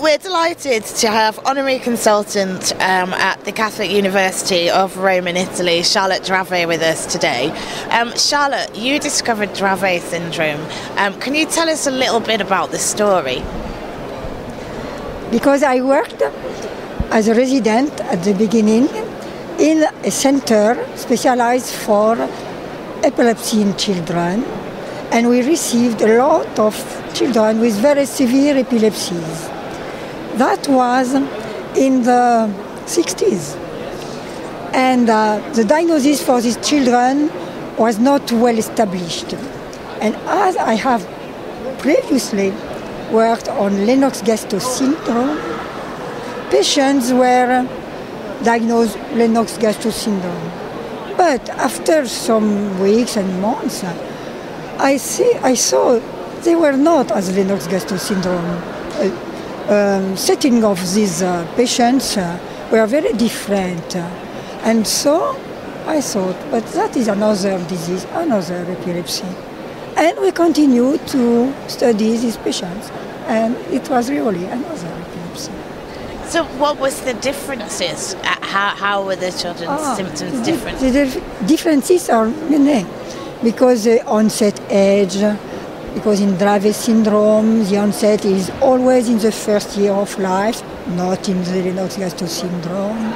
We're delighted to have honorary consultant at the Catholic University of Rome in Italy, Charlotte Dravet, with us today. Charlotte, you discovered Dravet syndrome. Can you tell us a little bit about the story? Because I worked as a resident at the beginning in a center specialized for epilepsy in children, and we received a lot of children with very severe epilepsies. That was in the 60s. And the diagnosis for these children was not well established. And as I have previously worked on Lennox-Gastaut syndrome, patients were diagnosed Lennox-Gastaut syndrome. But after some weeks and months, I saw they were not as Lennox-Gastaut syndrome. Setting of these patients were very different. And so I thought, but that is another disease, another epilepsy. And we continued to study these patients, and it was really another epilepsy. So what was the differences? How were the children's symptoms different? The differences are many, because the onset age, because in Dravet syndrome, the onset is always in the first year of life, not in the Lennox-Gastaut syndrome.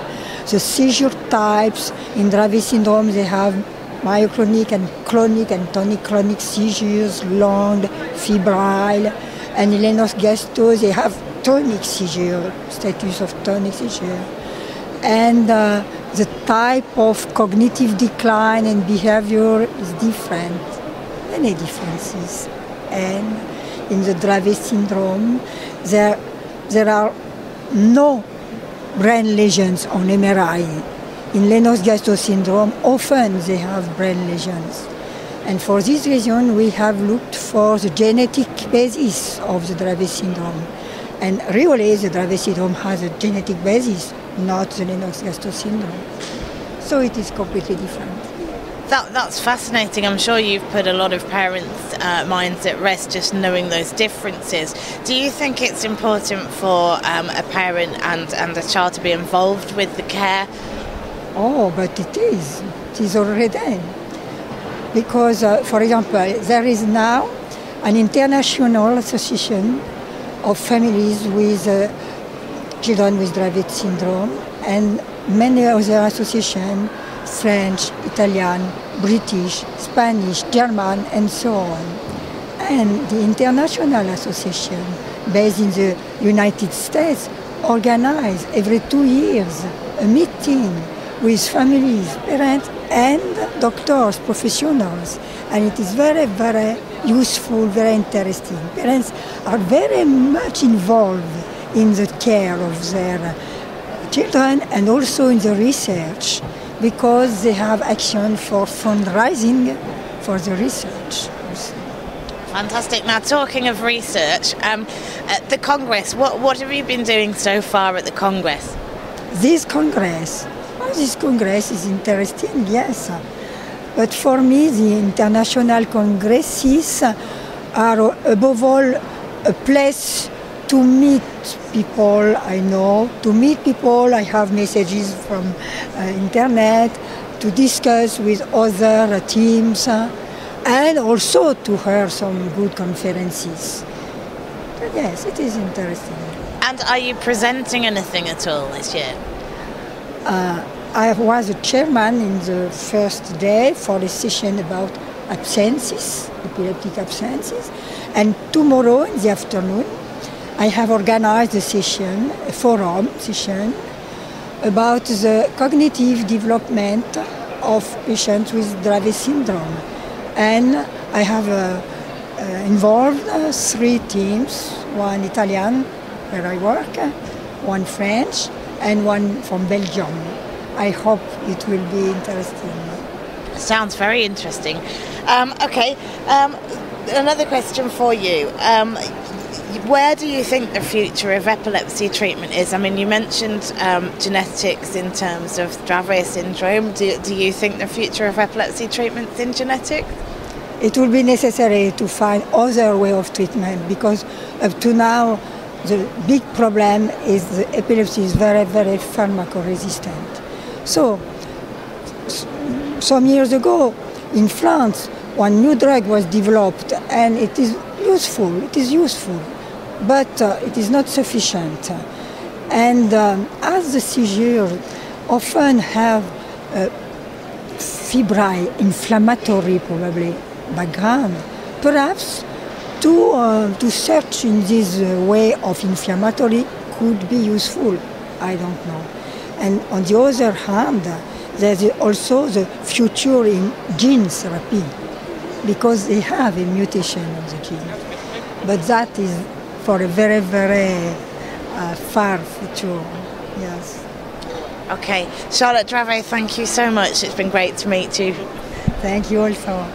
The seizure types in Dravet syndrome, they have myoclonic and clonic and tonic-clonic seizures, long, febrile. And in Lennox-Gastaut, they have tonic seizure, status of tonic seizure. And the type of cognitive decline and behavior is different, many differences. And in the Dravet syndrome, there are no brain lesions on MRI. In Lennox-Gastaut syndrome, often they have brain lesions. And for this reason, we have looked for the genetic basis of the Dravet syndrome. And really, the Dravet syndrome has a genetic basis, not the Lennox-Gastaut syndrome. So it is completely different. That's fascinating. I'm sure you've put a lot of parents' minds at rest just knowing those differences. Do you think it's important for a parent and a child to be involved with the care? Oh, but it is. It is already. Because, for example, there is now an international association of families with children with Dravet syndrome, and many other associations, French, Italian, British, Spanish, German, and so on. And the international association, based in the United States, organizes every 2 years a meeting with families, parents, and doctors, professionals. And it is very, very useful, very interesting. Parents are very much involved in the care of their children and also in the research, because they have action for fundraising for the research. Fantastic. Now, talking of research, at the Congress, what have you been doing so far at the Congress? This Congress is interesting, yes. But for me, the international congresses are above all a place to meet people I know, to meet people I have messages from internet, to discuss with other teams, and also to hear some good conferences. But yes, it is interesting. And are you presenting anything at all this year? I was a chairman in the first day for a session about absences, epileptic absences, and tomorrow in the afternoon I have organized a session, a forum session, about the cognitive development of patients with Dravet syndrome. And I have involved 3 teams, one Italian, where I work, one French, and one from Belgium. I hope it will be interesting. Sounds very interesting. Another question for you. Where do you think the future of epilepsy treatment is? I mean, you mentioned genetics in terms of Dravet syndrome. Do you think the future of epilepsy treatment is in genetics? It will be necessary to find other way of treatment, because up to now the big problem is the epilepsy is very, very pharmacoresistant. So, some years ago in France, one new drug was developed, and it is useful. It is useful, but it is not sufficient. And as the seizures often have a febrile, inflammatory, probably background, perhaps to search in this way of inflammatory could be useful. I don't know. And on the other hand, there is also the future in gene therapy, because they have a mutation on the gene. But that is for a very, very far future, yes. Okay, Charlotte Dravet, thank you so much. It's been great to meet you. Thank you also.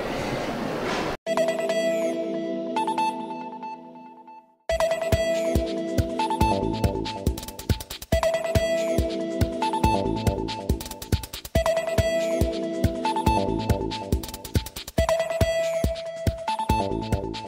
Thank you.